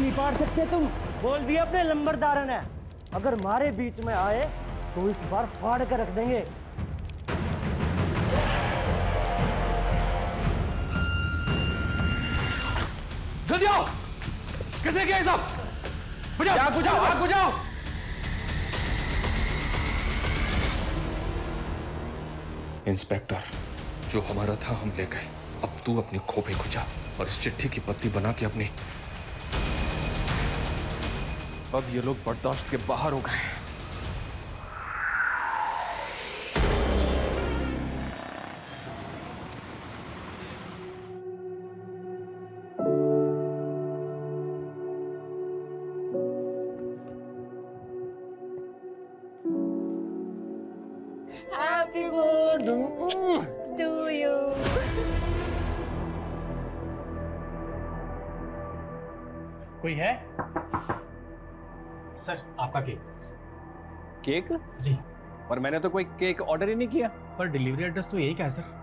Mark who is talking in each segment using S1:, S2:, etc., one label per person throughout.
S1: नहीं पार सकते तुम। बोल दिया अपने लंबरदार ने, अगर हमारे बीच में आए तो इस बार फाड़ कर रख देंगे।
S2: जल्दी आओ, किसे क्या है सब? बुझाओ, आग बुझाओ, आग बुझाओ। इंस्पेक्टर, जो हमारा था हम ले गए, अब तू अपनी खोपड़ी खुजा और इस चिट्ठी की पत्ती बना के अपनी। अब ये लोग बर्दाश्त के बाहर हो गए।
S3: Happy birthday to you.
S4: कोई है? सर, आपका केक।
S2: केक?
S4: जी।
S2: पर मैंने तो कोई केक ऑर्डर ही नहीं किया।
S4: पर डिलीवरी एड्रेस तो यही का है सर।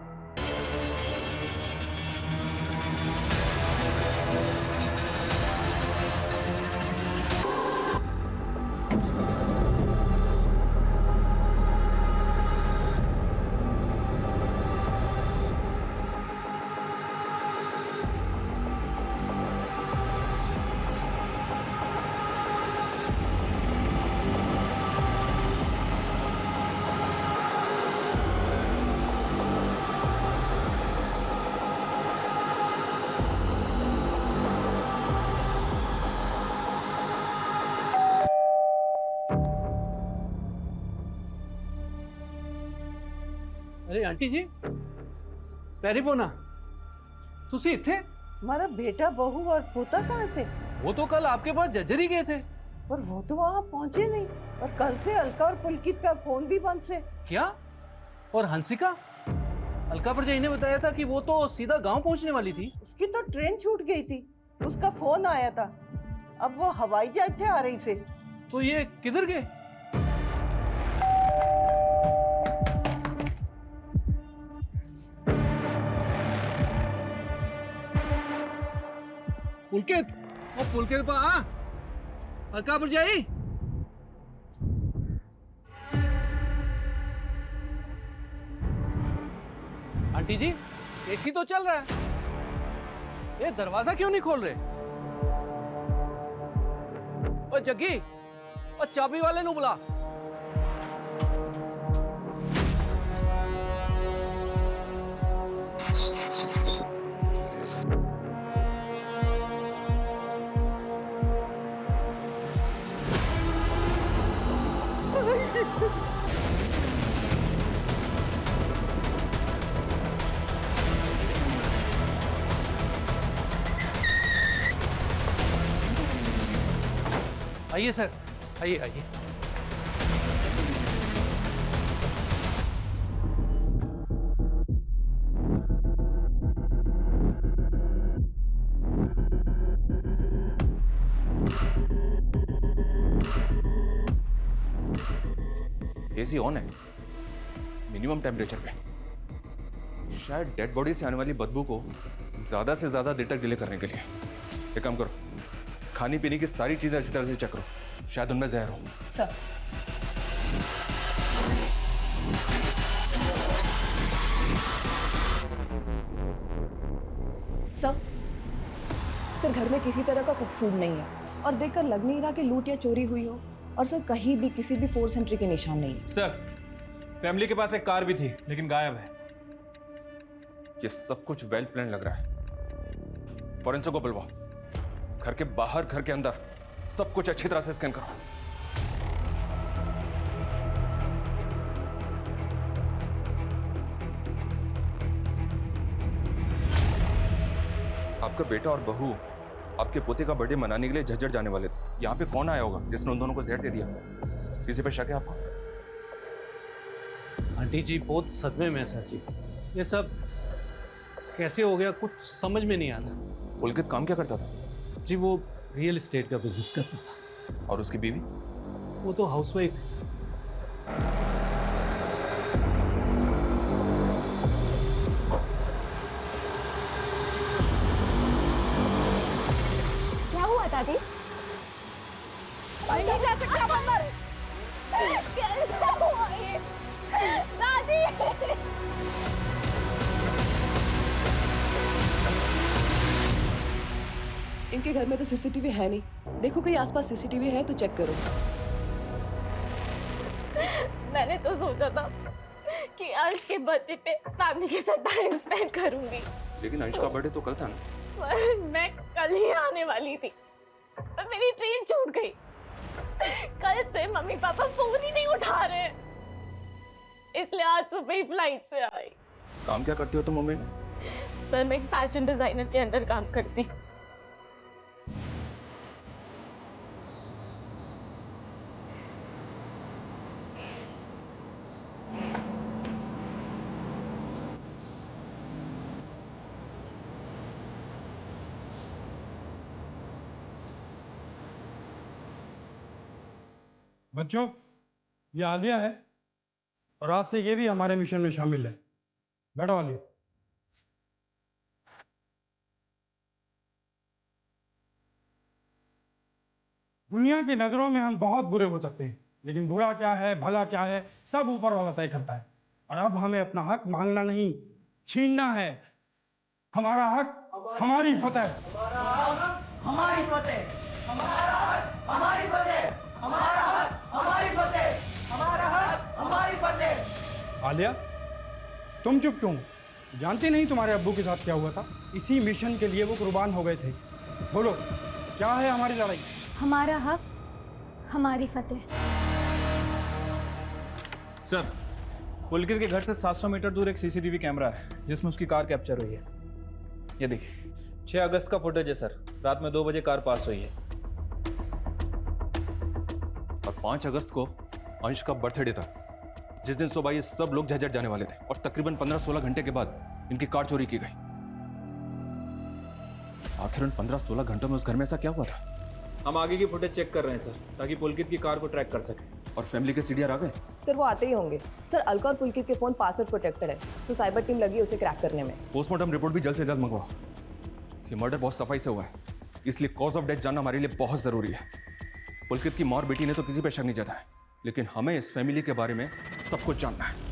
S5: अरे आंटी जी, पैरी पोना, तुसी इत्थे?
S6: हमारा बेटा बहू और पोता कहाँ से?
S5: वो तो कल आपके पास जज्जर ही गए थे।
S6: पर वो तो वहाँ पहुँचे नहीं, और कल से अलका और पुलकित का फोन भी बंद से।
S5: क्या? और हंसिका? अलका परजाई ने बताया था कि वो तो सीधा गांव पहुंचने वाली थी।
S6: उसकी तो ट्रेन छूट गई थी, उसका फोन आया था। अब वो हवाई जहाज से आ रही से।
S5: तो ये किधर गए? पुलकित, ओ पुलकित पा आ, अलका परजाई। आंटी जी, एसी तो चल रहा है, ये दरवाजा क्यों नहीं खोल रहे? ओ जग्गी, ओ चाबी वाले नु बुला। आइए सर, आइए आइए।
S2: एसी ऑन है, मिनिमम टेम्परेचर पे। शायद डेड बॉडी से आने वाली बदबू को ज्यादा से ज्यादा देर तक डिले करने के लिए। एक काम करो, खाने पीने की सारी चीजें अच्छी तरह से चेक करो, शायद उनमें जहर हो।
S3: सर, सर घर में किसी तरह का कुक फूड नहीं है और देखकर लग नहीं रहा कि लूट या चोरी हुई हो। और सर कहीं भी किसी भी फोर्स एंट्री के निशान नहीं है।
S4: सर, फैमिली के पास एक कार भी थी लेकिन गायब है।
S2: ये सब कुछ वेल प्लान लग रहा है। फॉरेंसिक को बुलवाओ, घर के बाहर घर के अंदर सब कुछ अच्छी तरह से स्कैन करो। आपका बेटा और बहू आपके पोते का बर्थडे मनाने के लिए झज्जर जाने वाले थे। यहाँ पे कौन आया होगा जिसने उन दोनों को जहर दे दिया? किसी पे शक है आपको?
S5: आंटी जी बहुत सदमे में है सर जी, ये सब कैसे हो गया कुछ समझ में नहीं आ रहा।
S2: पुलकित काम क्या करता था?
S5: जी वो रियल एस्टेट का बिजनेस करता था।
S2: और उसकी बीवी?
S5: वो तो हाउसवाइफ थी सर।
S3: क्या हुआ था दादी नहीं जा सकते आप अंदर। कैसे हुआ ये? दादी
S7: इनके घर में तो सीसीटीवी है नहीं, देखो कहीं आसपास सीसीटीवी है तो चेक करो।
S8: मैंने तो सोचा था कि अंश के बर्थडे पे फैमिली के साथ टाइम स्पेंड करूंगी,
S2: लेकिन अंश का बर्थडे तो कल था ना।
S8: पर मैं कल ही आने वाली थी, पर मेरी ट्रेन छूट गई। कल से मम्मी पापा फोन ही नहीं उठा रहे, इसलिए आज सुबह ही फ्लाइट से आई।
S2: काम क्या करती हो तुम मम्मी?
S8: सर मैं एक फैशन डिजाइनर के अंडर काम करती हूँ।
S9: बच्चों, ये आलिया है और आज से ये भी हमारे मिशन में शामिल है। बैठो आलिया। दुनिया की नजरों में हम बहुत बुरे हो सकते हैं, लेकिन बुरा क्या है भला क्या है सब ऊपर वाला तय करता है। और अब हमें अपना हक मांगना नहीं, छीनना है। हमारा हक हमारी फतेह।
S1: हमारी फतेह, हमारा हक हमारी फतेह, हमारा हक हमारी फतेह, हमारा हक हमारी फतेह।
S9: आलिया, तुम चुप क्यों? जानती नहीं तुम्हारे अब्बू के साथ क्या हुआ था? इसी मिशन के लिए वो कुर्बान हो गए थे। बोलो, क्या है हमारी लड़ाई?
S10: हमारा हक हमारी फतेह।
S4: सर, पुलकित के घर से 700 मीटर दूर एक सीसीटीवी कैमरा है जिसमें उसकी कार कैप्चर हुई है। ये देखिए, 6 अगस्त का फुटेज है सर। रात में 2 बजे कार पास हुई है।
S2: और 5 अगस्त को अंश का बर्थडे था, जिस दिन सुबह ये सब लोग झज्जर जाने वाले थे और तकरीबन 15-16 घंटे के बाद इनकी कार चोरी की गई। आखिर उन 15-16 घंटों में उस घर में ऐसा क्या हुआ था?
S4: हम आगे की फुटेज चेक कर रहे हैं सर, ताकि पुलकित की कार को ट्रैक कर सकें।
S2: और फैमिली के सीडीआर आ गए?
S3: सर वो आते ही होंगे। सर अलका और पुलकित के फोन पासवर्ड प्रोटेक्टेड है, तो साइबर टीम लगी है उसे क्रैक करने में।
S2: पोस्टमार्टम रिपोर्ट भी जल्द से जल्द मंगवाओ। ये मर्डर बहुत सफाई से हुआ है, इसलिए कॉज ऑफ डेथ जानना हमारे लिए बहुत जरूरी है। पुलकित की माँ और बेटी ने तो किसी पे शक नहीं जताया, लेकिन हमें इस फैमिली के बारे में सब कुछ जानना है।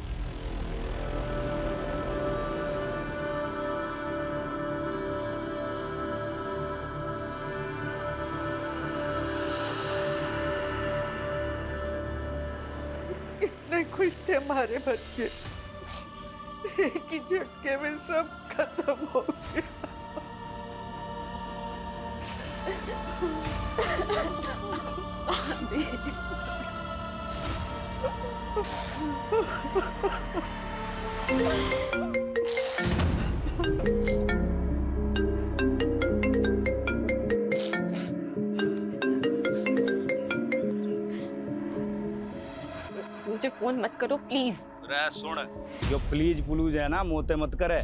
S6: कितने खुश थे हमारे बच्चे, एक ही झटके में सब खत्म हो गया।
S8: मुझे फोन मत करो प्लीज।
S11: रे सुन, जो प्लीज पुलूज है ना मोते मत करे।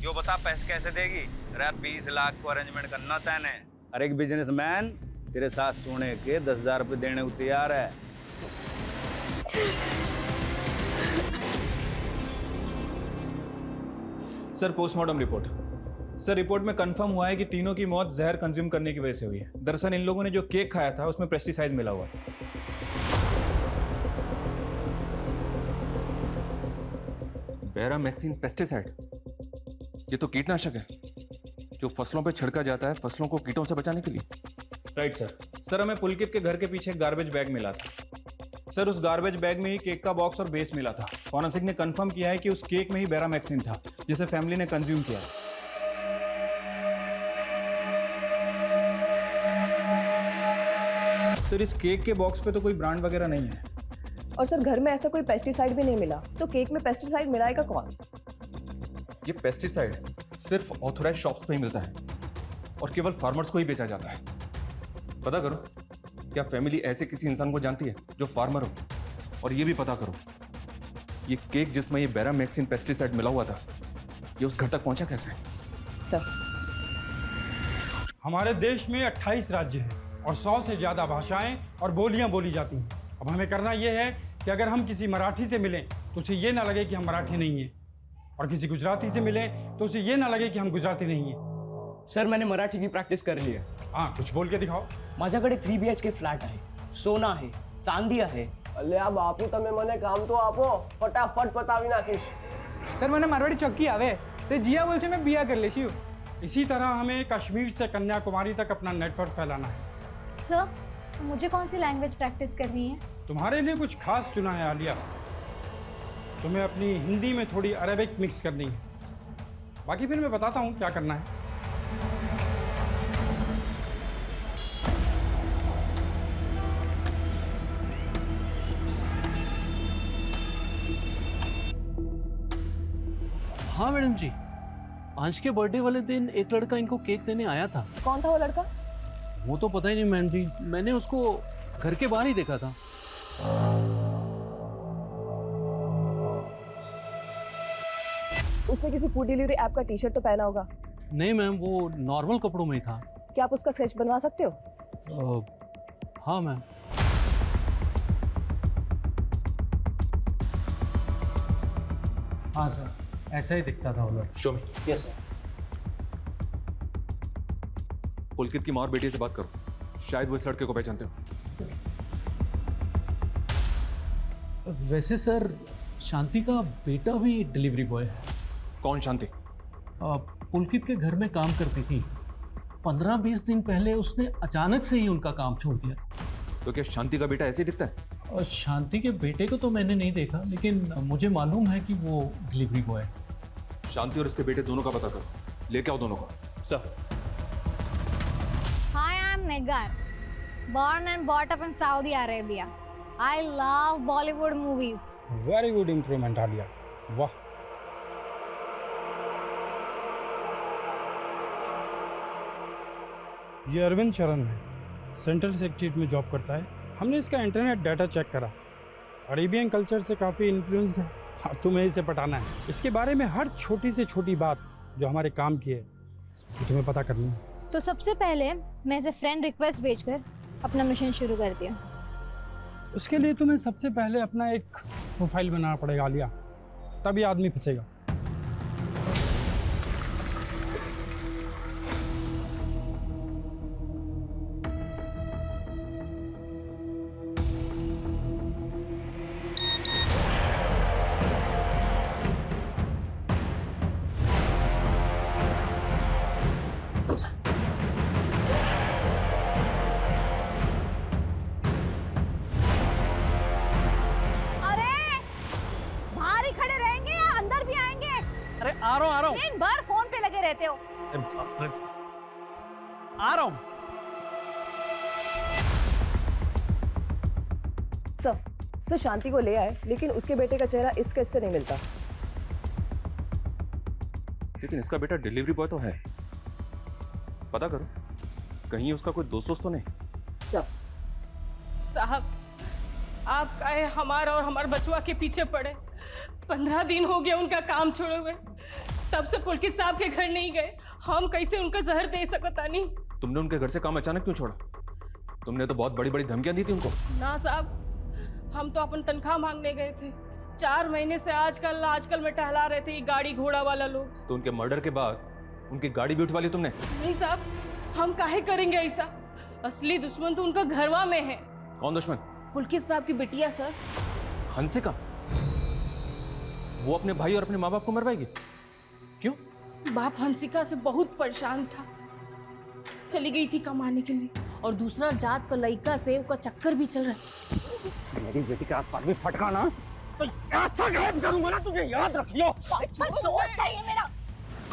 S11: यो बता पैसे कैसे देगी? रे 20 लाख को अरेंजमेंट करना तैने। हर एक बिजनेसमैन तेरे साथ सोने के 10,000 रुपए देने को तैयार है।
S4: Sir postmortem report. Sir report में कंफर्म हुआ है कि तीनों की मौत जहर कंज्यूम करने की वजह से हुई है। दरअसल इन लोगों ने जो केक खाया था उसमें पेस्टिसाइड मिला हुआ है।
S2: बैरामैक्सिन पेस्टिसाइड, ये तो कीटनाशक है जो फसलों पे छिड़का जाता है फसलों को कीटों से बचाने के लिए।
S4: Right sir. सर हमें पुलकित के घर के पीछे एक गार्बेज बैग मिला था। सर उस गार्बेज बैग में ही केक का बॉक्स और बेस मिला था। फॉरेंसिक ने कंफर्म किया है कि उस केक में ही बैरामैक्सिन था जिसे फैमिली ने कंज्यूम किया। सर इस केक के बॉक्स पे तो कोई ब्रांड वगैरह नहीं है।
S3: और सर घर में ऐसा कोई पेस्टिसाइड भी नहीं मिला, तो केक में पेस्टिसाइड मिलाएगा कौन?
S2: ये पेस्टिसाइड सिर्फ ऑथोराइज शॉप्स में ही मिलता है और केवल फार्मर्स को ही बेचा जाता है। पता करो, क्या फैमिली ऐसे किसी इंसान को जानती है जो फार्मर हो? और ये भी पता करो, ये केक जिसमें ये बैरामैक्सिन पेस्टिसाइड मिला हुआ था, ये उस घर तक पहुंचा कैसे?
S3: सर
S9: हमारे देश में 28 राज्य हैं और 100 से ज़्यादा भाषाएं और बोलियां बोली जाती हैं। अब हमें करना यह है कि अगर हम किसी मराठी से मिलें तो उसे ये ना लगे कि हम मराठी नहीं हैं, और किसी गुजराती से मिलें तो उसे ये ना लगे कि हम गुजराती नहीं हैं।
S1: सर मैंने मराठी की प्रॅक्टिस करली आहे.
S9: हाँ कुछ बोल के दिखाओ.
S1: माझ्याकडे 3 BHK फ्लॅट आहे, सोना आहे, चांदी आहे.
S6: અલ્યા બાપુ તમે મને કામ તો આપો, ફટાફટ પતાવી નાખીશ.
S9: सर मैंने मारवाड़ी चौकी आवे तो जिया बोल से मैं बिया कर लेती हूँ. इसी तरह हमें कश्मीर से कन्याकुमारी तक अपना नेटवर्क फैलाना है.
S10: सर मुझे कौन सी लैंग्वेज प्रैक्टिस करनी है?
S9: तुम्हारे लिए कुछ खास चुना है आलिया. तुम्हें अपनी हिंदी में थोड़ी अरेबिक मिक्स करनी है. बाकी फिर मैं बताता हूँ क्या करना है.
S5: हाँ मैडम जी, अंश के बर्थडे वाले दिन एक लड़का इनको केक देने आया था.
S7: कौन था वो लड़का?
S5: वो तो पता ही नहीं मैडम जी, मैंने उसको घर के बाहर ही देखा था.
S7: उसने किसी फूड डिलीवरी ऐप का टी-शर्ट तो पहना होगा.
S5: नहीं मैम, वो नॉर्मल कपड़ों में ही था.
S7: क्या आप उसका स्केच बनवा सकते हो?
S5: हाँ मैम. हाँ सर, ऐसा ही दिखता था वो लड़का.
S2: Show me.
S1: Yes sir.
S2: Pulkit की माँ और बेटी से बात करो, शायद वो इस लड़के को पहचानते हो.
S5: वैसे सर, शांति का बेटा भी डिलीवरी बॉय है.
S2: कौन शांति?
S5: पुलकित के घर में काम करती थी. 15-20 दिन पहले उसने अचानक से ही उनका काम छोड़ दिया था.
S2: तो क्या शांति का बेटा ऐसे ही दिखता है?
S5: और शांति के बेटे को तो मैंने नहीं देखा, लेकिन मुझे मालूम है कि वो डिलीवरी बॉय है.
S2: शांति और उसके बेटे दोनों का पता करो, लेके आओ दोनों को.
S1: Sir.
S10: Hi, I'm Negar. Born and brought up in Saudi Arabia. I love Bollywood movies.
S9: Very good improvement Alia. वाह. ये अरविंद चरण है, सेंट्रल सेक्रेटरीट में जॉब करता है. हमने इसका इंटरनेट डाटा चेक करा. अरेबियन कल्चर से काफ़ी इन्फ्लुएंस्ड है. अब तुम्हें इसे पटाना है. इसके बारे में हर छोटी से छोटी बात जो हमारे काम की है वो तुम्हें पता करनी है.
S10: तो सबसे पहले मैं इसे फ्रेंड रिक्वेस्ट भेजकर अपना मिशन शुरू करती हूँ.
S9: उसके लिए तुम्हें सबसे पहले अपना एक प्रोफाइल बनाना पड़ेगा आलिया, तभी आदमी फंसेगा.
S5: आ रहा हूँ.
S8: दिन भर फोन पे लगे रहते हो.
S5: आ रहा हूँ.
S7: सर शांति को ले आए, लेकिन उसके बेटे का चेहरा इस स्केच से नहीं मिलता.
S2: लेकिन इसका बेटा डिलीवरी बॉय तो है. पता करो, कहीं उसका कोई दोस्त तो नहीं.
S8: साहब, आप काहे हमारा और हमारे बचुआ के पीछे पड़े? 15 दिन हो गए उनका काम छोड़े हुए. तब से पुलकित साहब के घर नहीं गए. हम कैसे उनका जहर दे सकता नहीं?
S2: तुमने उनके घर से काम अचानक क्यों छोड़ा? तुमने तो बहुत बड़ी बड़ी धमकियां दी थी उनको.
S8: ना साहब, हम तो अपन तनख्वाह मांगने गए थे. 4 महीने से आजकल में टहला रहे थे ये गाड़ी घोड़ा वाला लोग.
S2: तो उनके मर्डर के बाद उनकी गाड़ी भी उठवा ली तुमने?
S8: नहीं साहब, हम काहे करेंगे ऐसा? असली दुश्मन तो उनका घरवा में है.
S2: कौन दुश्मन?
S8: पुलकित साहब की बिटिया सर.
S2: हंसिका? वो अपने भाई और अपने माँ बाप को मरवाएगी? क्यों?
S8: बाप हंसिका से बहुत परेशान था. चली गई थी कमाने के लिए, और दूसरा जात का लड़का से उसका चक्कर भी चल रहा है.
S9: मेरी बेटी के आसपास भी फटका ना तो ऐसा गैप करूंगा ना, तुझे याद रखियो.
S8: दोस्त है ये मेरा,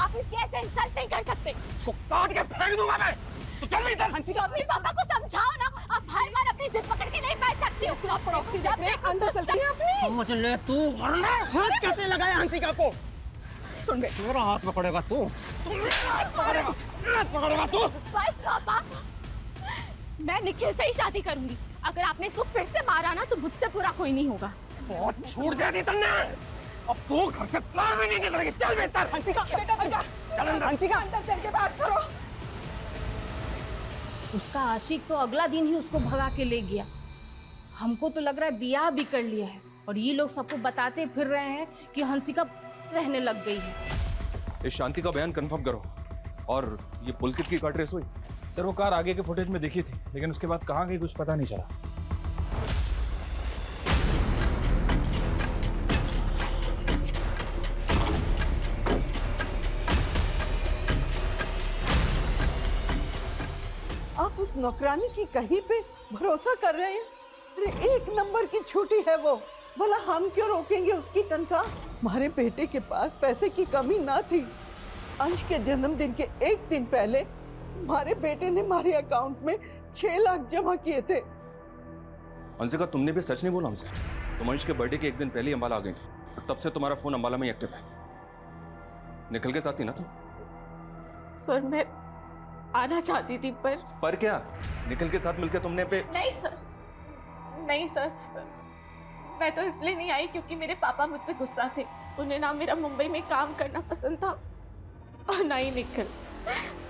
S8: आप इसके ऐसे इंसल्ट नहीं कर सकते.
S9: तो काट के फेंक दूंगा मैं. तो चल इधर.
S8: हंसिका, अपने पापा को समझाओ ना. आप हर बार अपनी जिद पकड़ के नहीं बैठ सकती हो. जब देखो अंदर चलती है अपनी.
S9: समझ ले तू. हाथ कैसे लगाया हंसिका को?
S8: सुन बे,
S9: मेरा हाथ पकड़ेगा तू. पकड़ेगा तू.
S8: बस पापा, मैं निखिल से ही शादी करूंगी. अगर आपने इसको फिर से मारा ना तो मुझसे पूरा कोई नहीं होगा.
S9: बहुत छूट दे दी तुमने. अब तू घर से बाहर भी नहीं निकलेगी. चल बेटा.
S8: हंसिका, बेटा तू जा.
S9: चल हंसिका.
S8: अंदर चल के बात करो. उसका आशिक तो अगला दिन ही उसको भगा के ले गया. हमको तो लग रहा है ब्याह भी कर लिया है, और ये लोग सबको बताते फिर रहे हैं कि हंसिका रहने लग गई है.
S2: इस शांति का बयान कंफर्म करो, और ये पुलकित की कार ट्रेस हुई?
S4: सर वो कार आगे के फुटेज में दिखी थी, लेकिन उसके बाद कहाँ गई कुछ पता नहीं चला।
S6: आप उस नौकरानी की कहीं पे भरोसा कर रहे हैं? अरे एक नंबर की छुट्टी है वो, भला हम क्यों रोकेंगे उसकी तनख्वाह? हमारे बेटे के पास पैसे की कमी ना थी। अंश के जन्मदिन के एक दिन पहले हमारे बेटे ने हमारे अकाउंट में 6 लाख जमा किए थे।
S2: अंशिका, तुमने भी सच नहीं बोला हमसे। तुम अंश के बर्थडे के एक दिन पहले ही अंबाला आ गई थी और तब से तुम्हारा फोन अंबाला में ही एक्टिव है। निखिल के साथ थी ना तुम?
S8: सर मैं आना चाहती थी पर
S2: क्या निखिल के साथ मिलकर तुमने पे?
S8: नहीं सर, मैं तो इसलिए नहीं आई क्योंकि मेरे पापा मुझसे गुस्सा थे। उन्हें ना मेरा मुंबई में काम करना पसंद था और ना ही निखिल।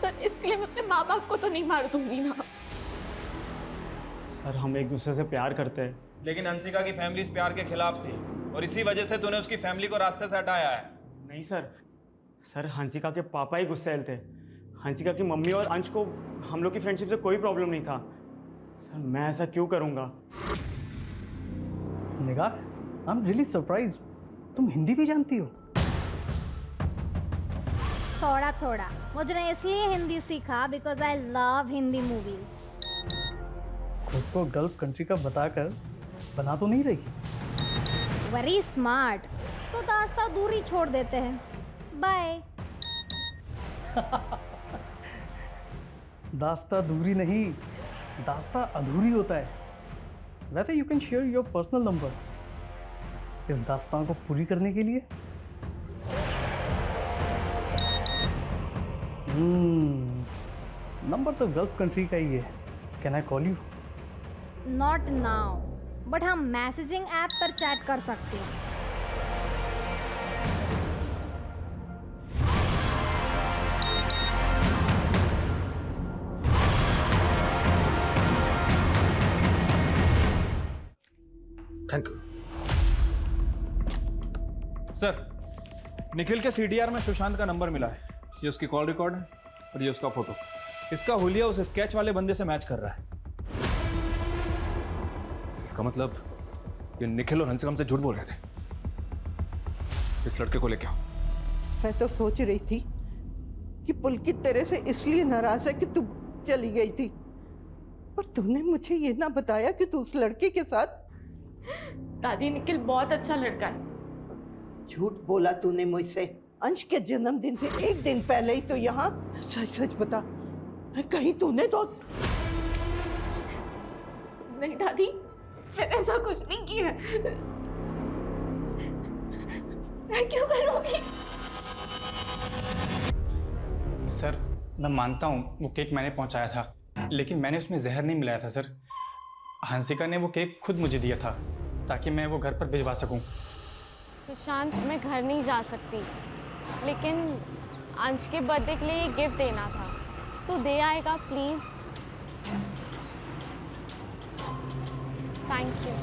S8: सर इसके लिए मैं अपने माँ बाप को तो नहीं मार दूंगी ना।
S12: सर हम एक दूसरे से प्यार करते हैं।
S4: लेकिन अंशिका की फैमिली इस प्यार के खिलाफ थी और इसी वजह से तूने उसकी फैमिली को रास्ते से हटाया है।
S12: नहीं सर हंसिका के पापा ही गुस्सैल थे। हंसिका की मम्मी और अंश को हम लोग की फ्रेंडशिप से कोई प्रॉब्लम नहीं था। सर मैं ऐसा क्यों करूँगा?
S5: निगाह, आई एम रियली सरप्राइज, तुम हिंदी भी जानती हो?
S10: थोड़ा थोड़ा। मुझे इसलिए हिंदी सीखा because I love Hindi movies.
S5: खुद को गल्फ कंट्री का बताकर बना तो नहीं रही?
S10: Very smart. तो दास्ता दूरी छोड़ देते हैं। बाय।
S5: दास्ता दूरी नहीं, दास्ता अधूरी होता है। वैसे you can share your personal number इस दास्तान को पूरी करने के लिए। नंबर तो गल्फ कंट्री का ही है। Can I call you?
S10: Not now, but हम मैसेजिंग ऐप पर चैट कर सकते हैं।
S4: Thank you sir. निखिल के सीडीआर में सुशांत का नंबर मिला है। ये उसकी कॉल रिकॉर्ड है और ये उसका फोटो। इसका हुलिया उस स्केच वाले बंदे से मैच कर रहा है।
S2: इसका मतलब ये निखिल और हंसिका हमसे झूठ बोल रहे थे। इस लड़के को लेके आओ।
S6: मैं तो सोच रही थी कि पुलकित तेरे से इसलिए नाराज है कि तू चली गई थी, पर तूने मुझे ये ना बताया कि तू उस लड़के के साथ।
S8: दादी निखिल बहुत अच्छा लड़का है।
S6: झूठ बोला तूने मुझसे। अंश के जन्मदिन से एक दिन पहले ही तो यहाँ। सच सच बता, कहीं तूने तो
S8: नहीं दादी, मैंने ऐसा कुछ नहीं किया। मैं क्यों करूंगी?
S12: सर मैं मानता हूँ वो केक मैंने पहुँचाया था, लेकिन मैंने उसमें जहर नहीं मिलाया था सर। हंसिका ने वो केक खुद मुझे दिया था ताकि मैं वो घर पर भिजवा सकूं।
S8: सुशांत मैं घर नहीं जा सकती, लेकिन अंश के बर्थडे के लिए ये गिफ्ट देना था, तो दे आएगा प्लीज? Thank you.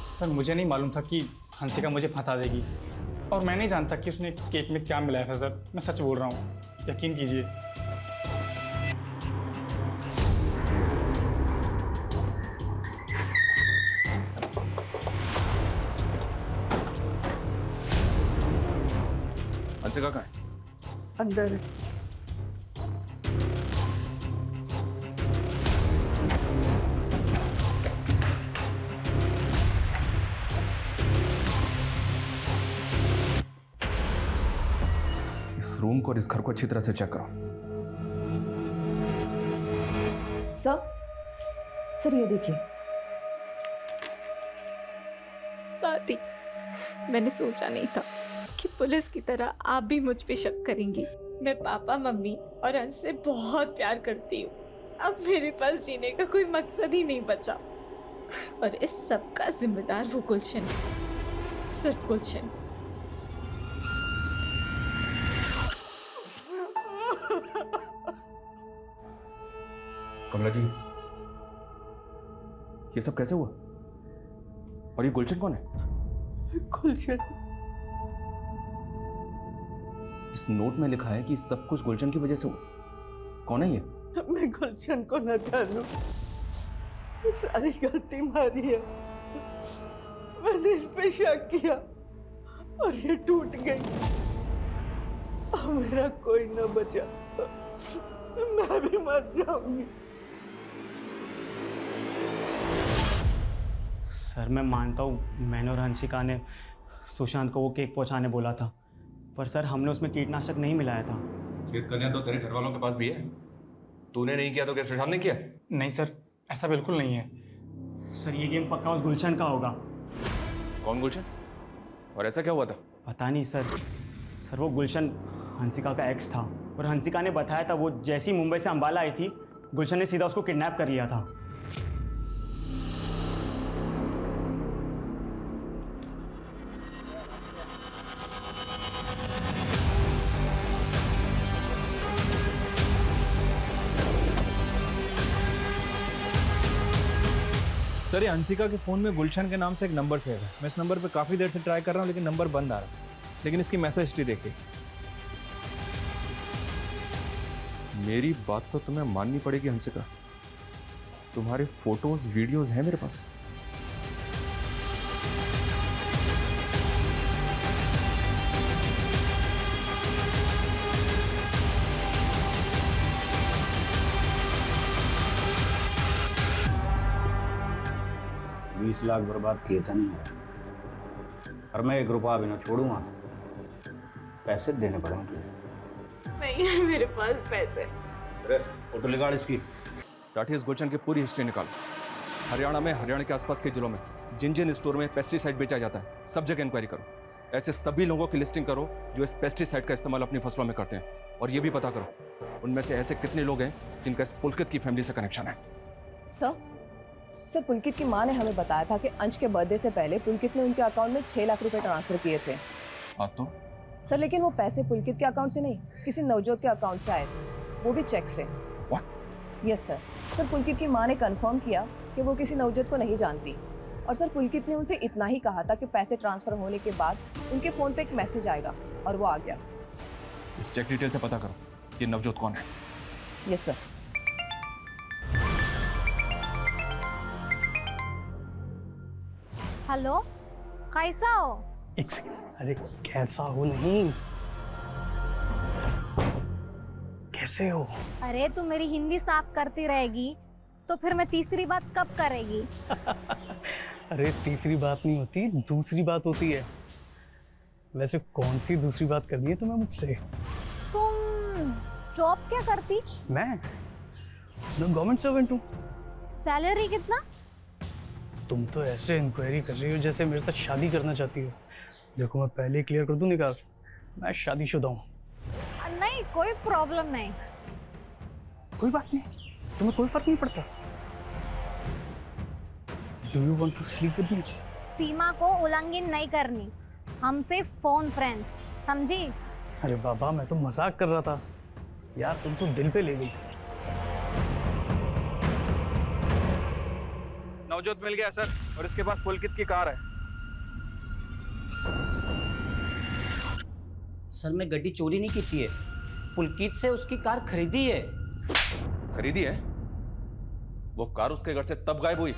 S12: सर मुझे नहीं मालूम था कि हंसिका मुझे फंसा देगी, और मैं नहीं जानता कि उसने केक में क्या मिलाया था सर। मैं सच बोल रहा हूँ, यकीन कीजिए।
S2: हंसिका कहाँ है?
S6: अंदर है।
S2: इस रूम को और इस घर को अच्छी तरह से चेक करो।
S3: सर ये देखिए।
S8: दादी, मैंने सोचा नहीं था कि पुलिस की तरह आप भी मुझ पे शक करेंगी। मैं पापा, मम्मी और अंश से बहुत प्यार करती हूँ। अब मेरे पास जीने का कोई मकसद ही नहीं बचा, और इस सब का जिम्मेदार वो गुलशन है, सिर्फ गुलशन।
S2: कमला जी, ये सब कैसे हुआ? और ये गुलशन कौन है?
S6: गुलशन
S2: इस इस नोट में लिखा है कि सब कुछ गुलशन की वजह से हुआ। कौन है ये?
S6: मैं गुलशन को न जानूं, सारी गलती हमारी है। मैंने इस पे शक किया और ये टूट गई। अब मेरा कोई न बचा, मैं भी मर जाऊंगी।
S12: सर मैं मानता हूँ मैंने और हंसिका ने सुशांत को वो केक पहुँचाने बोला था, पर सर हमने उसमें कीटनाशक नहीं मिलाया था।
S2: खेत कन्या तो तेरे घर वालों के पास भी है। तूने नहीं किया तो क्या सुशांत ने किया?
S12: नहीं सर, ऐसा बिल्कुल नहीं है सर। ये गेम पक्का उस गुलशन का होगा।
S2: कौन गुलशन? और ऐसा क्या हुआ था?
S12: पता नहीं सर वो गुलशन हंसिका का एक्स था और हंसिका ने बताया था वो जैसी मुंबई से अंबाला आई थी, गुलशन ने सीधा उसको किडनैप कर लिया था।
S4: सर ये हंसिका के फ़ोन में गुलशन के नाम से एक नंबर सेव है। मैं इस नंबर पे काफ़ी देर से ट्राई कर रहा हूँ लेकिन नंबर बंद आ रहा है। लेकिन इसकी मैसेज हिस्ट्री देखिए।
S2: मेरी बात तो तुम्हें माननी पड़ेगी हंसिका, तुम्हारे फोटोज वीडियोज हैं मेरे पास।
S11: $20 लाख बर्बाद किए थे नहीं, और मैं 1 रुपया भी ना छोड़ूंगा। पैसे देने पड़ेंगे तुझे।
S8: नहीं है मेरे पास पैसे।
S11: अरे फोटो निकाल इसकी।
S2: टाठी, इस गुलशन की पूरी हिस्ट्री निकालो। हरियाणा में, हरियाणा के आसपास के जिलों में जिन जिन स्टोर में पेस्टिसाइड बेचा जाता है सब जगह इंक्वायरी करो। ऐसे सभी लोगों की लिस्टिंग करो जो इस पेस्टिसाइड का इस्तेमाल अपनी फसलों में करते हैं, और ये भी पता करो उनमें से ऐसे कितने लोग हैं जिनका इस पुलकित की फैमिली से कनेक्शन है।
S3: सर पुलकित की माँ ने हमें बताया था कि अंश के बर्थडे से पहले पुलकित ने उनके अकाउंट में 6 लाख रुपए ट्रांसफर किए थे।
S2: हाँ तो
S3: सर लेकिन वो पैसे पुलकित के अकाउंट से नहीं, किसी नवजोत के अकाउंट से आए थे, वो भी चेक से। यस सर पुलकित की माँ ने कंफर्म किया कि वो किसी नवजोत को नहीं जानती, और सर पुलकित ने उनसे इतना ही कहा था कि पैसे ट्रांसफर होने के बाद उनके फ़ोन पे एक मैसेज आएगा, और वो आ गया।
S2: इस चेक डिटेल से पता करो कि नवजोत कौन है।
S3: Yes sir.
S10: हेलो, कैसा हो?
S5: अरे कैसा हो नहीं, कैसे हो?
S10: अरे तू मेरी हिंदी साफ करती रहेगी तो फिर मैं तीसरी बात कब करेगी?
S5: अरे तीसरी बात नहीं होती, दूसरी बात होती है। वैसे कौन सी दूसरी बात करनी है तुम्हें मुझसे?
S10: तुम जॉब क्या करती?
S5: मैं गवर्नमेंट सर्वेंट हूँ।
S10: सैलरी कितना?
S5: तुम तो ऐसे इंक्वायरी कर रही हो जैसे मेरे साथ शादी करना चाहती हो। देखो मैं पहले क्लियर कर दूं निकाल, मैं शादीशुदा हूँ।
S10: नहीं कोई प्रॉब्लम नहीं।
S5: कोई बात नहीं, तुम्हें कोई फर्क नहीं पड़ता। Do you want to sleep with me?
S10: सीमा को उल्लंघन नहीं करनी, हम सिर्फ फोन फ्रेंड्स, समझी?
S5: अरे बाबा मैं तो मजाक कर रहा था यार, तुम तो दिल पे ले गई।
S4: नवजोत मिल गया सर, और इसके पास पुलकित की कार है।
S1: सर मैं गड्डी चोरी नहीं की है, पुलकित से उसकी कार खरीदी है।
S2: खरीदी है? वो कार उसके घर से तब गायब हुई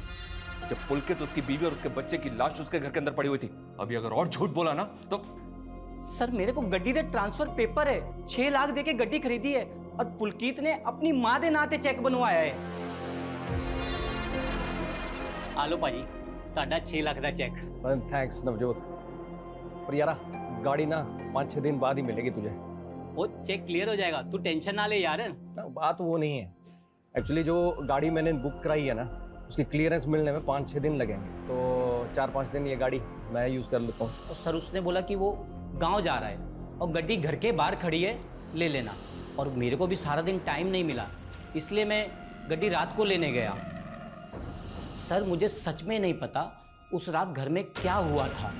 S2: जब पुलकित, उसकी बीवी और उसके बच्चे की लाश उसके घर के अंदर पड़ी हुई थी। अभी अगर और झूठ बोला ना तो।
S1: सर मेरे को गड्डी दे ट्रांसफर पेपर है, 6 लाख देके गड्डी खरीदी है, और पुलकित ने अपनी मां दे नाते चेक बनवाया है। आलो पाजी, ताड़ा 6 लाख का चेक।
S13: थैंक्स नवजोत, पर यार गाड़ी ना 5-6 दिन बाद ही मिलेगी तुझे।
S1: वो चेक क्लियर हो जाएगा, तू टेंशन ना ले यार।
S13: बात वो नहीं है, एक्चुअली जो गाड़ी मैंने बुक कराई है ना उसकी क्लियरेंस मिलने में 5-6 दिन लगेंगे, तो 4-5 दिन ये गाड़ी मैं यूज़ कर लेता हूँ।
S1: सर उसने बोला कि वो गांव जा रहा है और गड्डी घर के बाहर खड़ी है, ले लेना। और मेरे को भी सारा दिन टाइम नहीं मिला, इसलिए मैं गड्डी रात को लेने गया। सर मुझे सच में नहीं पता उस रात घर में क्या हुआ था।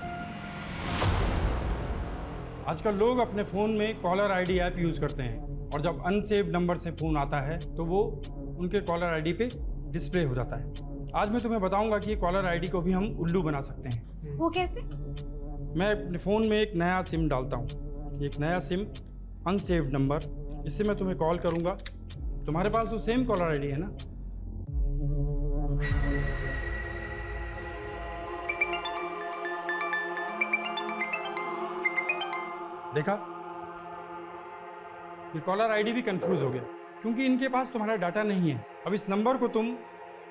S9: आजकल लोग अपने फ़ोन में कॉलर आईडी ऐप यूज़ करते हैं, और जब अनसेव्ड नंबर से फ़ोन आता है तो वो उनके कॉलर आईडी पे डिस्प्ले हो जाता है। आज मैं तुम्हें बताऊंगा कि ये कॉलर आईडी को भी हम उल्लू बना सकते हैं।
S10: वो कैसे?
S9: मैं अपने फ़ोन में एक नया सिम डालता हूँ, एक नया सिम अनसेव्ड नंबर, इससे मैं तुम्हें कॉल करूंगा। तुम्हारे पास वो सेम कॉलर आईडी है ना? देखा, ये कॉलर आईडी भी कंफ्यूज हो गया क्योंकि इनके पास तुम्हारा डाटा नहीं है। अब इस नंबर को तुम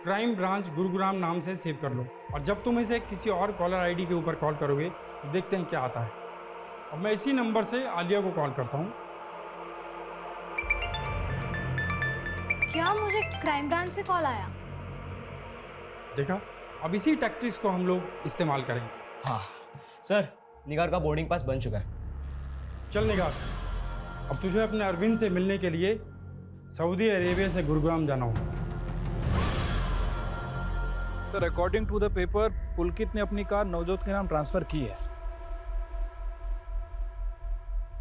S9: क्राइम ब्रांच गुरुग्राम नाम से सेव कर लो और जब तुम इसे किसी और कॉलर आईडी के ऊपर कॉल करोगे तो देखते हैं क्या आता है। अब मैं इसी नंबर से आलिया को कॉल करता हूँ।
S10: क्या मुझे क्राइम ब्रांच से कॉल आया?
S9: देखा, अब इसी टैक्टिक्स को हम लोग इस्तेमाल करेंगे।
S13: हाँ सर, निगार का बोर्डिंग पास बन चुका है।
S9: चल निगार, अब तुझे अपने अरविंद से मिलने के लिए सऊदी अरेबिया से गुरुग्राम जाना होगा।
S4: Sir according to the paper Pulkit ने अपनी कार नवजोत के नाम ट्रांसफर की है।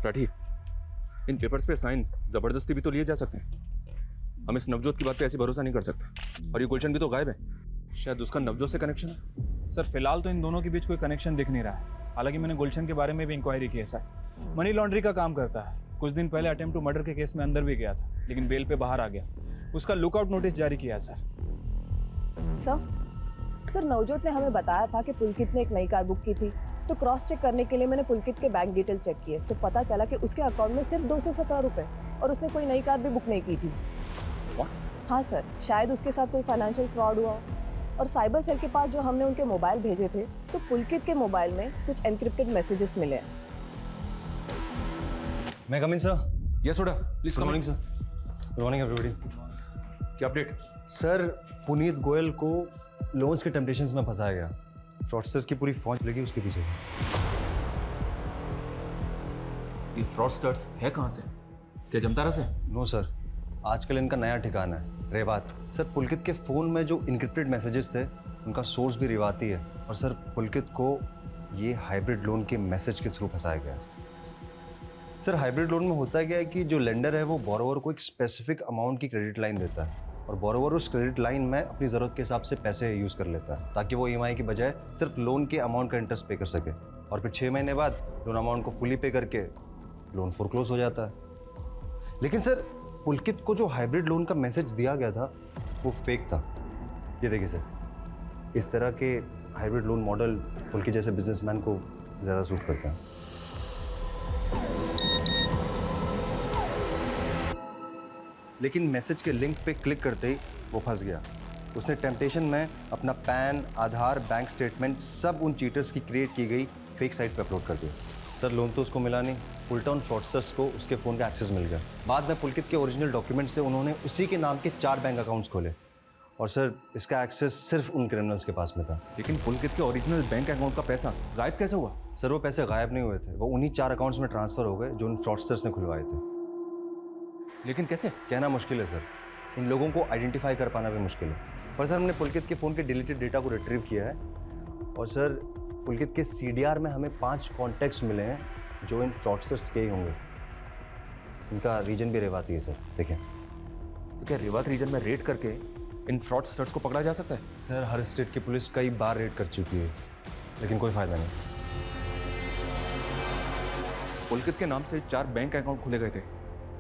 S2: राठी, इन पेपर्स पे साइन जबरदस्ती भी तो लिए जा सकते हैं। हम इस नवजोत की बात पे ऐसे भरोसा नहीं कर सकते। और ये गुलशन भी तो गायब है, शायद उसका नवजोत से कनेक्शन है।
S4: सर फिलहाल तो इन दोनों के बीच कोई कनेक्शन दिख नहीं रहा है। हालांकि मैंने गुलशन के बारे में भी इंक्वायरी की है सर। मनी लॉन्ड्री का काम करता है। कुछ दिन पहले अटेम्प्ट टू मर्डर के केस में अंदर भी गया था, लेकिन बेल पे बाहर आ गया। उसका लुकआउट नोटिस जारी किया सर।
S3: सर नवजोत ने हमें बताया था कि पुलकित ने एक नई कार बुक की थी, तो क्रॉस चेक करने के लिए मैंने पुलकित के बैंक डिटेल चेक किए तो पता चला कि उसके अकाउंट में सिर्फ 217 रुपये और उसने कोई नई कार भी बुक नहीं की थी। हाँ सर, शायद उसके साथ कोई फाइनेंशियल फ्रॉड हुआ। और साइबर सेल के पास जो हमने उनके मोबाइल भेजे थे तो पुलकित के मोबाइल में कुछ एनक्रिप्टेड मैसेजेस मिले हैं।
S13: मैं कम इन सर?
S2: यस सोडा, please come.
S13: Morning sir. Good morning everybody.
S2: क्या अपडेट?
S13: सर पुनीत गोयल को लोन्स के टेम्पटेशंस में फंसाया गया। फ्रॉडस्टर्स की पूरी फौज लगी उसके पीछे।
S2: ये फ्रॉडस्टर्स है कहाँ से? क्या जमतारा से?
S13: नो सर, आजकल इनका नया ठिकाना है रेवात। सर पुलकित के फ़ोन में जो इनक्रिप्टेड मैसेजेस थे उनका सोर्स भी रेवाती है। और सर पुलकित को ये हाइब्रिड लोन के मैसेज के थ्रू फंसाया गया। सर हाइब्रिड लोन में होता क्या है कि जो लेंडर है वो बोरोवर को एक स्पेसिफिक अमाउंट की क्रेडिट लाइन देता है और बोरोवर उस क्रेडिट लाइन में अपनी ज़रूरत के हिसाब से पैसे यूज़ कर लेता है ताकि वो EMI की बजाय सिर्फ लोन के अमाउंट का इंटरेस्ट पे कर सके। और फिर 6 महीने बाद लोन अमाउंट को फुली पे करके लोन फोरक्लोज हो जाता है। लेकिन सर पुलकित को जो हाइब्रिड लोन का मैसेज दिया गया था वो फेक था। ये देखिए सर, इस तरह के हाइब्रिड लोन मॉडल पुलकित जैसे बिजनेसमैन को ज़्यादा सूट करता है। लेकिन मैसेज के लिंक पे क्लिक करते ही वो फंस गया। उसने टेम्पटेशन में अपना पैन, आधार, बैंक स्टेटमेंट सब उन चीटर्स की क्रिएट की गई फेक साइट पे अपलोड कर दिया। सर लोन तो उसको मिला नहीं, उल्टा उन फ्रॉडस्टर्स को उसके फ़ोन का एक्सेस मिल गया। बाद में पुलकित के ओरिजिनल डॉक्यूमेंट से उन्होंने उसी के नाम के 4 बैंक अकाउंट्स खोले और सर इसका एक्सेस सिर्फ उन क्रिमिनल्स के पास में था।
S2: लेकिन पुलकित के ओरिजिनल बैंक अकाउंट का पैसा गायब कैसे हुआ?
S13: सर वो पैसे गायब नहीं हुए थे, वो उन्हीं 4 अकाउंट्स में ट्रांसफ़र हो गए जो उन फ्रॉडस्टर्स ने खुलवाए थे।
S2: लेकिन कैसे?
S13: कहना मुश्किल है सर, इन लोगों को आइडेंटिफाई कर पाना भी मुश्किल है। पर सर हमने पुलकित के फ़ोन के डिलीटेड डेटा को रिट्रीव किया है और सर पुलकित के CDR में हमें 5 कॉन्टैक्ट्स मिले हैं जो इन फ्रॉडस्टर्स के ही होंगे। इनका रीजन भी रेवाती है सर, देखें।
S2: तो क्या रेवात रीजन में रेड करके इन फ्रॉडस्टर्स को पकड़ा जा सकता है?
S13: सर हर स्टेट की पुलिस कई बार रेड कर चुकी है लेकिन कोई फ़ायदा नहीं।
S2: पुलकित के नाम से 4 बैंक अकाउंट खुले गए थे,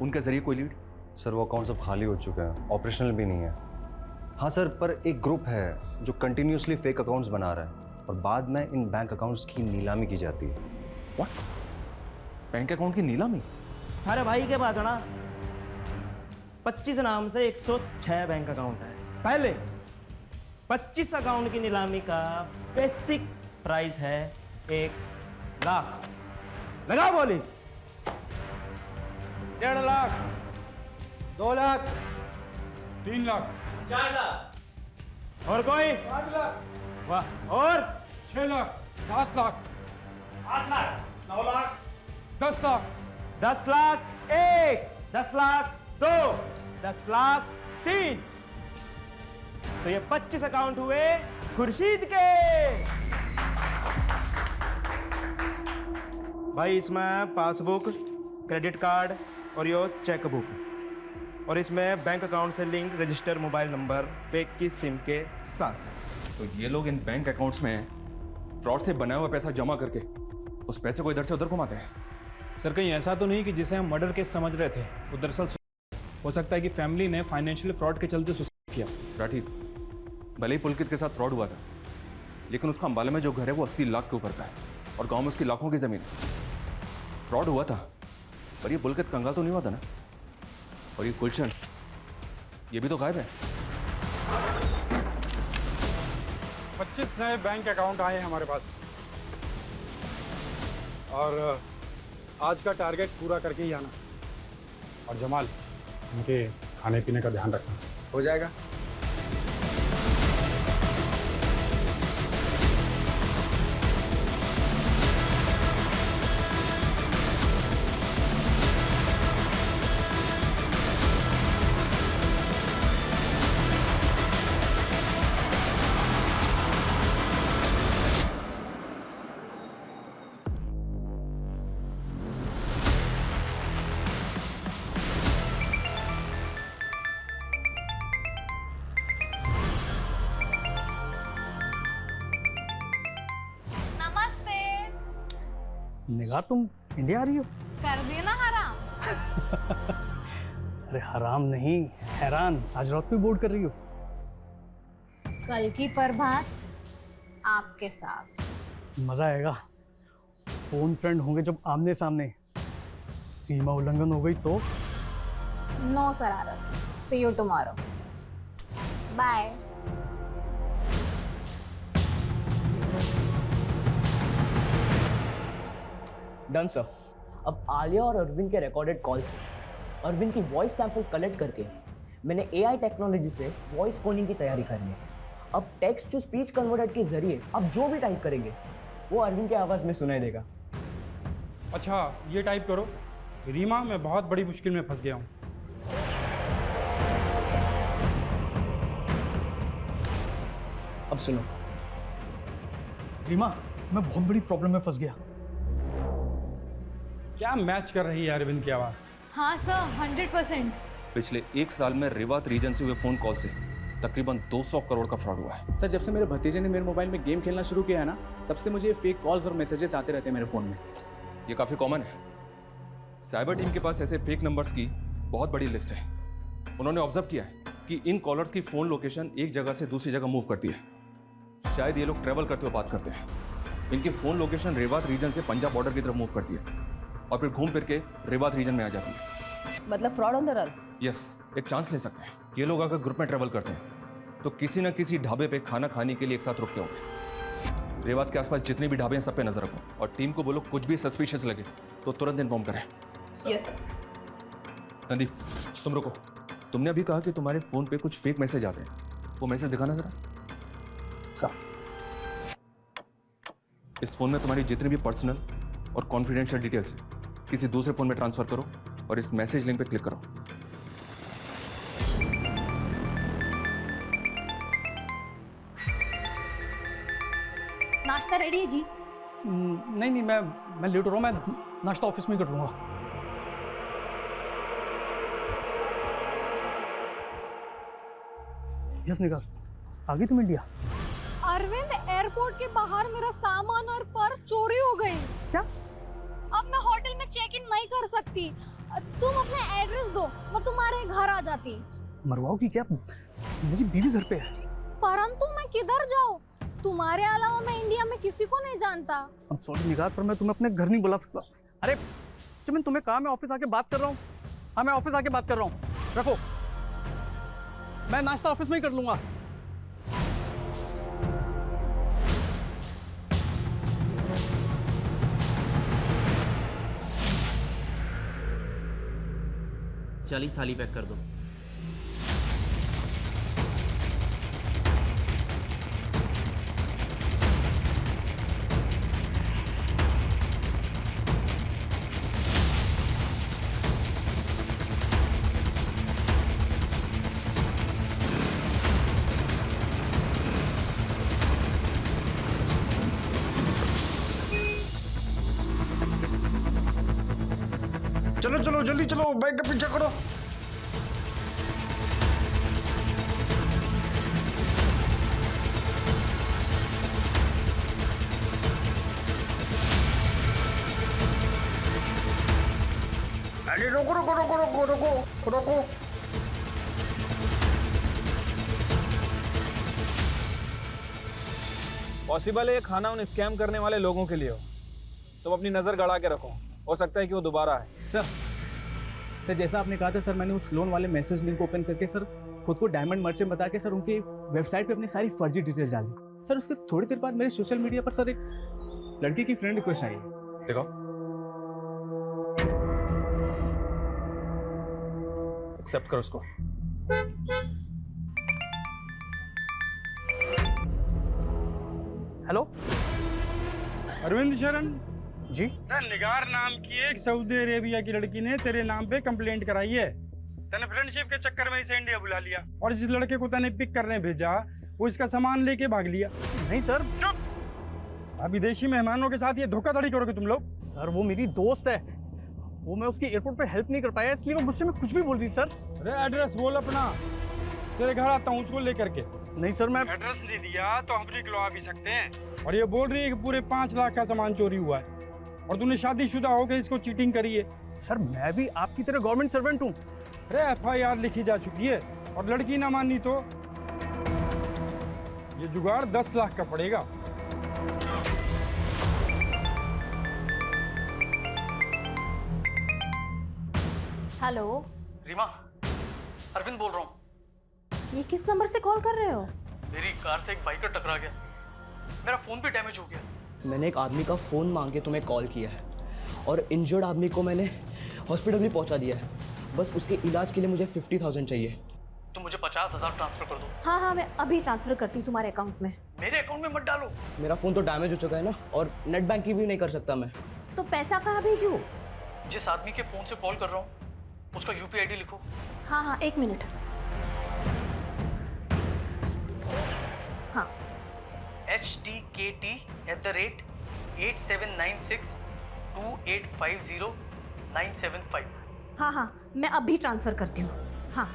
S2: उनके जरिए कोई लीड?
S13: सर वो अकाउंट सब खाली हो चुका है, ऑपरेशनल भी नहीं है। हाँ सर, पर एक ग्रुप है जो कंटिन्यूसली फेक अकाउंट्स बना रहा है और बाद में इन बैंक अकाउंट्स की नीलामी की जाती है।
S2: व्हाट? बैंक अकाउंट की नीलामी?
S1: अरे भाई के पास है ना 25 नाम से 106 बैंक अकाउंट है। पहले 25 अकाउंट की नीलामी का बेसिक प्राइस है 1 लाख। लगा बोली 1.5 लाख,
S5: 2 लाख,
S9: 3 लाख,
S1: 4 लाख और कोई
S5: 5 लाख,
S1: वाह, और
S9: 6 लाख, 7 लाख,
S1: 8 लाख,
S9: 9 लाख, 10 लाख,
S1: 10 लाख 1, 10 लाख 2, 10 लाख 3। तो ये 25 अकाउंट हुए खुर्शीद के। भाई इसमें पासबुक, क्रेडिट कार्ड और यो चेक बुक और इसमें बैंक अकाउंट से link register mobile number fake की सिम के साथ।
S2: तो ये लोग इन बैंक अकाउंट्स में फ्रॉड से बनाया हुआ पैसा जमा करके उस पैसे को इधर से उधर घुमाते हैं।
S4: सर कहीं ऐसा तो नहीं कि जिसे हम मर्डर केस समझ रहे थे वो दरअसल हो सकता है कि फैमिली ने फाइनेंशियल फ्रॉड के चलते सुसाइड किया।
S2: राठी, भले ही पुलकित के साथ फ्रॉड हुआ था, लेकिन उसका अंबाला में जो घर है वो 80 लाख के ऊपर का है और गांव में उसकी लाखों की जमीन है। फ्रॉड हुआ था, पर ये पुलकित कंगाल तो नहीं हुआ था ना। और ये गुलशन, ये भी तो गायब है।
S9: 25 नए बैंक अकाउंट आए हैं हमारे पास और आज का टारगेट पूरा करके ही आना। और जमाल, उनके खाने पीने का ध्यान रखना।
S11: हो जाएगा।
S10: नमस्ते।
S5: निगार, तुम इंडिया आ रही हो?
S10: कर दिया ना हराम।
S5: अरे हराम नहीं, हैरान। आज रात को बोर्ड कर रही हो?
S10: कल की प्रभात आपके साथ।
S5: मजा आएगा। फोन फ्रेंड होंगे जब आमने सामने। सीमा उल्लंघन हो गई तो?
S10: नो शरारत। See you tomorrow. Bye.
S14: Done sir. अब आलिया और अरविंद के रिकॉर्डेड कॉल से अरविंद की वॉइस सैंपल कलेक्ट करके मैंने एआई टेक्नोलॉजी से वॉइस फोनिंग की तैयारी करनी है। अब टेक्स्ट टू स्पीच कन्वर्टर के जरिए अब जो भी टाइप करेंगे वो अरविंद की आवाज़ में सुनाई देगा।
S9: अच्छा, ये टाइप करो, रीमा मैं बहुत बड़ी मुश्किल में फंस गया हूँ।
S14: अब सुनो।
S5: रीमा, मैं बहुत बड़ी प्रॉब्लम में फंस गया।
S9: क्या मैच कर रही है अरविंद की आवाज़?
S10: हाँ सर, 100%।
S2: पिछले 1 साल में रेवात रीजन से हुए फोन कॉल से तकरीबन 200 करोड़ का फ्रॉड हुआ है।
S15: सर, जब से मेरे भतीजे ने मेरे मोबाइल में गेम खेलना शुरू किया है ना, तब से मुझे फेक कॉल्स और मैसेजेस आते रहते हैं मेरे फ़ोन में।
S2: ये काफ़ी कॉमन है। साइबर टीम के पास ऐसे फेक नंबर्स की बहुत बड़ी लिस्ट है। उन्होंने ऑब्जर्व किया है कि इन कॉलर्स की फ़ोन लोकेशन एक जगह से दूसरी जगह मूव करती है। शायद ये लोग ट्रैवल करते हुए बात करते हैं। इनकी फ़ोन लोकेशन रेवात रीजन से पंजाब बॉर्डर की तरफ मूव करती है और फिर घूम फिर के रेवात रीजन में आ जाती है।
S3: मतलब fraud on the run.
S2: Yes, एक चांस ले सकते हैं। ये लोग अगर ग्रुप में ट्रैवल करते हैं तो किसी न किसी ढाबे पे खाना खाने के लिए एक साथ रुकते होंगे। रेवात के आसपास जितने भी ढाबे हैं सब पे नजर रखो और टीम को बोलो कुछ भी सस्पिशियस लगे तो तुरंत इन्फॉर्म करें।
S3: Yes sir.
S2: नंदी, तुम रुको। तुमने अभी कहा कि तुम्हारे फोन पे कुछ फेक मैसेज आते हैं, वो मैसेज दिखाना जरा।
S14: सर,
S2: इस फोन में तुम्हारी जितनी भी पर्सनल और कॉन्फिडेंशियल डिटेल्स है किसी दूसरे फोन में ट्रांसफर करो और इस मैसेज लिंक पे क्लिक करो।
S10: नाश्ता रेडी है जी?
S5: नहीं नहीं, मैं लेट हो रहा हूँ। मैं नाश्ता ऑफिस में ही कर लूँगा। यस निगार, आ गई तुम इंडिया?
S10: अरविंद, एयरपोर्ट के बाहर मेरा सामान और पर्स चोरी हो गई।
S5: क्या?
S10: अब मैं होटल में चेक इन नहीं कर सकती। तुम अपना एड्रेस दो, मैं तुम्हारे घर आ जाती।
S5: मरवाओगी क्या? मेरी बीवी घर पे है।
S10: परंतु मैं किधर जाऊँ? तुम्हारे अलावा मैं इंडिया में किसी को नहीं जानता।
S5: I'm sorry निगार, पर मैं तुम्हें अपने घर नहीं बुला सकता। अरे चमन, तुम्हें कहा मैं ऑफिस आके बात कर रहा हूँ। हाँ, मैं ऑफिस आके बात कर रहा हूँ। रखो, मैं नाश्ता ऑफिस में ही कर लूंगा।
S1: चालीस थाली पैक कर दो।
S9: चलो चलो जल्दी चलो, बैग का पीछा करो। रुको रुको रुको रुको रुको।
S4: पॉसिबल है ये खाना उन स्कैम करने वाले लोगों के लिए हो। तुम अपनी नज़र गड़ा के रखो, हो सकता है कि वो दोबारा आए।
S15: सर जैसा आपने कहा था सर, मैंने उस लोन वाले मैसेज लिंक ओपन करके सर खुद को डायमंड मर्चेंट बता के सर उनकी वेबसाइट पे अपनी सारी फर्जी डिटेल डाली। सर उसके थोड़ी देर बाद मेरे सोशल मीडिया पर सर एक लड़की की फ्रेंड रिक्वेस्ट आई है।
S2: देखो, एक्सेप्ट करो उसको।
S5: हेलो
S9: अरविंद शरण
S5: जी।
S9: निगार नाम की एक सऊदी अरेबिया की लड़की ने तेरे नाम पे कंप्लेंट कराई है। तने फ्रेंडशिप के चक्कर में इसे इंडिया बुला लिया और जिस लड़के को तने पिक करने भेजा वो इसका सामान लेके भाग लिया।
S5: नहीं सर।
S9: चुप। अब विदेशी मेहमानों के साथ ये धोखाधड़ी करोगे तुम लोग?
S5: सर वो मेरी दोस्त है, वो मैं उसकी एयरपोर्ट पे हेल्प नहीं कर पाया इसलिए वो मुझसे में कुछ भी बोल रही सर।
S9: अरे एड्रेस बोल अपना, तेरे घर आता हूँ उसको लेकर के।
S5: नहीं सर मैं
S9: एड्रेस नहीं दिया तो हम निकलवा भी सकते हैं। और ये बोल रही है कि पूरे 5 लाख का सामान चोरी हुआ है और तूने शादीशुदा होकर इसको चीटिंग करी है।
S5: सर मैं भी आपकी तरह गवर्नमेंट सर्वेंट हूँ।
S9: अरे FIR लिखी जा चुकी है और लड़की ना मानी तो ये जुगाड़ 10 लाख का पड़ेगा।
S8: हेलो
S5: रीमा, अरविंद बोल रहा हूँ।
S8: ये किस नंबर से कॉल कर रहे हो?
S5: मेरी कार से एक बाइकर टकरा गया, मेरा फोन भी डैमेज हो गया।
S14: मैंने एक आदमी का फ़ोन मांग के तुम्हें कॉल किया है और इंजर्ड आदमी को मैंने हॉस्पिटल भी पहुंचा दिया है। बस उसके इलाज के लिए मुझे 50,000 चाहिए।
S5: तुम मुझे 50,000 ट्रांसफर कर दो।
S8: हाँ हाँ, मैं अभी ट्रांसफर करती हूँ तुम्हारे अकाउंट में।
S5: मेरे अकाउंट में मत डालो।
S14: मेरा फ़ोन तो डैमेज हो चुका है ना, और नेट बैंकिंग भी नहीं कर सकता मैं।
S8: तो पैसा कहाँ भेजूँ?
S5: जिस आदमी के फ़ोन से कॉल कर रहा हूँ उसका UPI ID लिखो।
S8: हाँ हाँ, 1 मिनट। हाँ,
S5: HTKT@87962850,975।
S8: हाँ हाँ, मैं अभी ट्रांसफर करती हूँ। हाँ।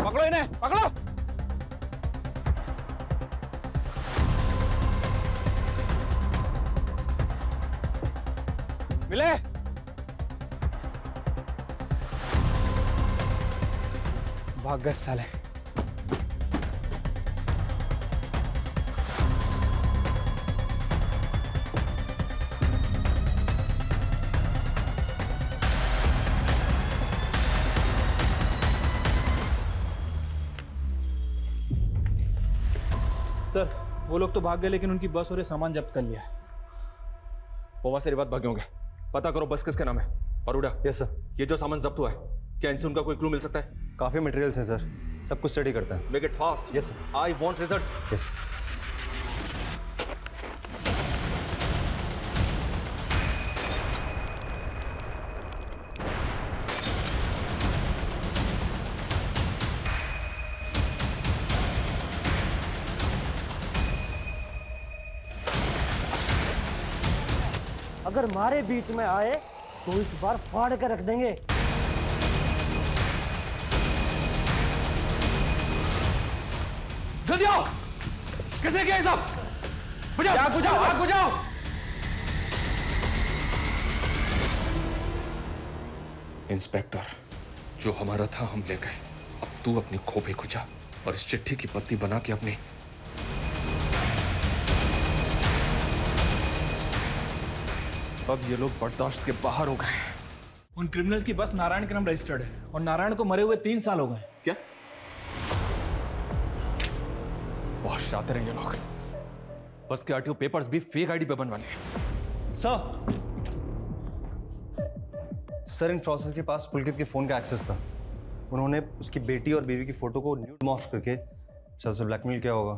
S4: पकड़ो इन्हें, पकड़ो। मिले। भाग गए साले।
S15: सर वो लोग तो भाग गए लेकिन उनकी बस और ये सामान जब्त कर लिया है।
S2: वो वहां से रिवात भागे होंगे, पता करो बस किसके नाम है। और उड़ा,
S13: यस सर।
S2: ये जो सामान जब्त हुआ है क्या इनसे उनका कोई क्लू मिल सकता है?
S13: काफ़ी मटेरियल्स हैं सर, सब कुछ स्टडी करता है।
S2: Make it fast.
S13: Yes sir.
S2: I want results.
S13: Yes.
S14: अगर हमारे बीच में आए तो इस बार फाड़ कर रख देंगे।
S2: जल्दी आओ, किसे क्या सब? बुझाओ, आग बुझाओ, आग बुझाओ। इंस्पेक्टर, जो हमारा था हम ले गए, अब तू अपनी खोपड़ी खुजा और इस चिट्ठी की पत्ती बना के अपनी अब ये लोग बर्दाश्त के बाहर हो गए।
S4: उन क्रिमिनल्स की बस नारायण के नाम रजिस्टर्ड है और नारायण को मरे हुए 3 साल हो गए।
S2: क्या? बहुत शातिर हैं ये लोग। बस के आरटीओ पेपर्स भी फेक आईडी पे बनवाने हैं।
S13: सर इन फ्रॉडस्टर्स के पास पुलकित के फोन का एक्सेस था। उन्होंने उसकी बेटी और बीवी की फोटो को न्यूड मॉर्फ करके शायद उसे ब्लैकमेल किया होगा।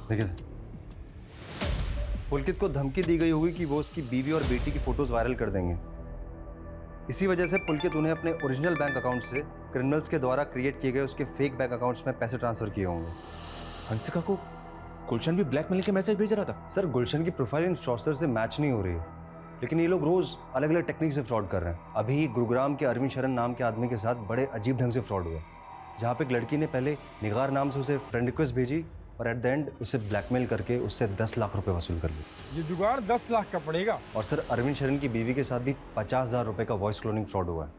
S13: देखिए सर, पुलकित को धमकी दी गई होगी कि वो उसकी बीवी और बेटी की फोटोज वायरल कर देंगे। इसी वजह से पुलकित उन्हें अपने ओरिजिनल बैंक अकाउंट से क्रिमिनल्स के द्वारा क्रिएट किए गए उसके फेक बैंक अकाउंट्स में पैसे ट्रांसफर किए होंगे।
S2: हंसिका को गुलशन भी ब्लैकमेल के मैसेज भेज रहा था।
S13: सर गुलशन की प्रोफाइल इन फ्रॉडस्टर से मैच नहीं हो रही है, लेकिन ये लोग रोज अलग अलग टेक्निक से फ्रॉड कर रहे हैं। अभी गुरुग्राम के अरविंद शरण नाम के आदमी के साथ बड़े अजीब ढंग से फ्रॉड हुआ, जहाँ पे एक लड़की ने पहले निगार नाम से उसे फ्रेंड रिक्वेस्ट भेजी और एट द एंड उसे ब्लैकमेल करके उससे 10 लाख रुपए वसूल कर लिए।
S9: ये जुगाड़ 10 लाख का पड़ेगा।
S13: और सर अरविंद शरण की बीवी के साथ भी 50,000 रुपए का वॉइस क्लोनिंग फ्रॉड हुआ है।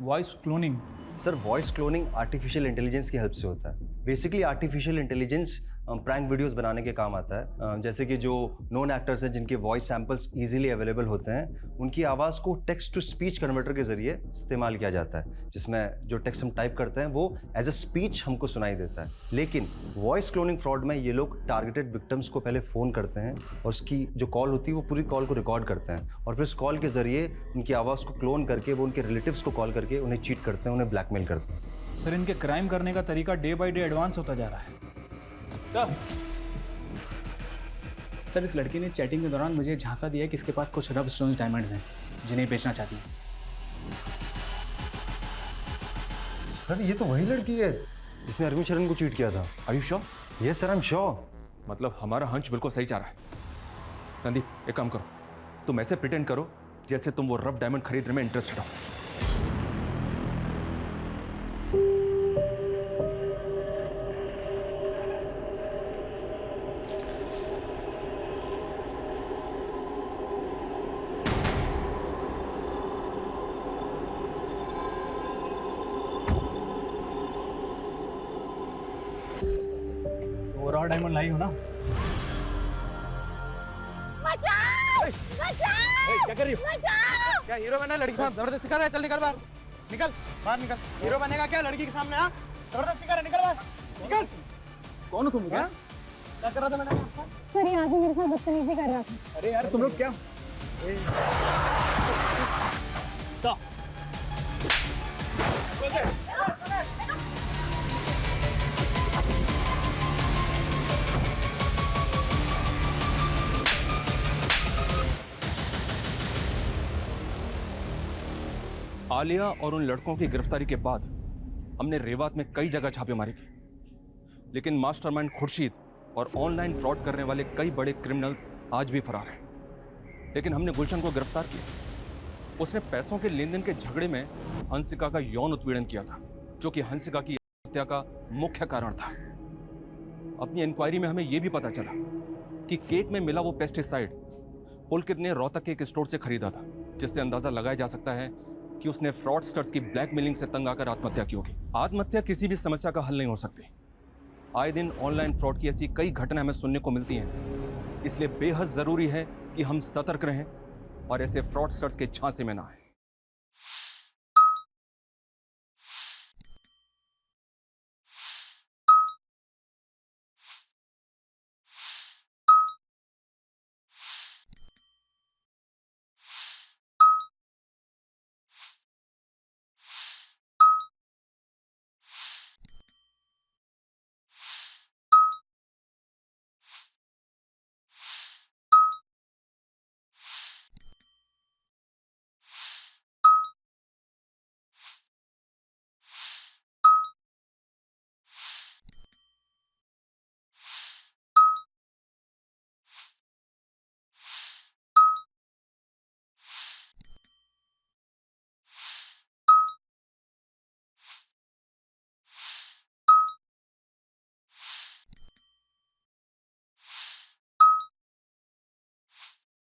S4: Voice cloning?
S13: Sir voice cloning artificial intelligence की हेल्प से होता है। Basically artificial intelligence prank videos बनाने के काम आता है। जैसे कि जो नोन एक्टर्स हैं जिनके वॉइस सैंपल्स इजीली अवेलेबल होते हैं, उनकी आवाज़ को टेक्स्ट टू स्पीच कन्वर्टर के जरिए इस्तेमाल किया जाता है, जिसमें जो टेक्स्ट हम टाइप करते हैं वो एज अ स्पीच हमको सुनाई देता है। लेकिन वॉइस क्लोनिंग फ्रॉड में ये लोग टारगेटेड विक्टिम्स को पहले फ़ोन करते हैं और उसकी जो कॉल होती है वो पूरी कॉल को रिकॉर्ड करते हैं और फिर उस कॉल के जरिए उनकी आवाज़ को क्लोन करके वो उनके रिलेटिव्स को कॉल करके उन्हें चीट करते हैं, उन्हें ब्लैकमेल करते हैं।
S4: सर इनके क्राइम करने का तरीका डे बाय डे एडवांस होता जा रहा है।
S15: सर इस लड़की ने चैटिंग के दौरान मुझे झांसा दिया कि इसके पास कुछ रब स्टोन्स डायमंड्स हैं जिन्हें बेचना चाहती है।
S13: सर ये तो वही लड़की है जिसने अरविंद शरण को चीट किया था।
S2: Are you sure?
S13: Yes sir, I am sure.
S2: मतलब हमारा हंच बिल्कुल सही जा रहा है। नंदी एक काम करो, तुम ऐसे प्रिटेंड करो जैसे तुम वो रफ डायमंड खरीदने में इंटरेस्टेड हो।
S15: और डायमंड लाई हो ना?
S8: बचाओ! बचाओ!
S15: क्या कर रही हो?
S8: बचाओ!
S5: क्या हीरो बनना लड़की के साथ जबरदस्ती कर रहा है? चल निकल बाहर, निकल बाहर, निकल। हीरो बनेगा क्या लड़की के सामने? हाँ जबरदस्ती कर रहा है, निकल बाहर, निकल।
S15: कौन हो तुम? क्या
S5: कर रहा था मैंने?
S10: सर ये आदमी मेरे साथ बदतमीजी कर रहा था।
S15: अरे यार तुम लोग क्या?
S2: आलिया और उन लड़कों की गिरफ्तारी के बाद हमने रेवात में कई जगह छापेमारी की, लेकिन मास्टरमाइंड खुर्शीद और ऑनलाइन फ्रॉड करने वाले कई बड़े क्रिमिनल्स आज भी फरार हैं। लेकिन हमने गुलशन को गिरफ्तार किया। उसने पैसों के लेन देन के झगड़े में हंसिका का यौन उत्पीड़न किया था, जो कि हंसिका की हत्या का मुख्य कारण था। अपनी इंक्वायरी में हमें यह भी पता चला कि केक में मिला वो पेस्टिसाइड पुलकित ने रोहतक के एक स्टोर से खरीदा था, जिससे अंदाजा लगाया जा सकता है कि उसने फ्रॉडस्टर्स की ब्लैकमेलिंग से तंग आकर आत्महत्या की होगी। आत्महत्या किसी भी समस्या का हल नहीं हो सकती। आए दिन ऑनलाइन फ्रॉड की ऐसी कई घटनाएं हमें सुनने को मिलती हैं, इसलिए बेहद जरूरी है कि हम सतर्क रहें और ऐसे फ्रॉडस्टर्स के झांसे में ना आए।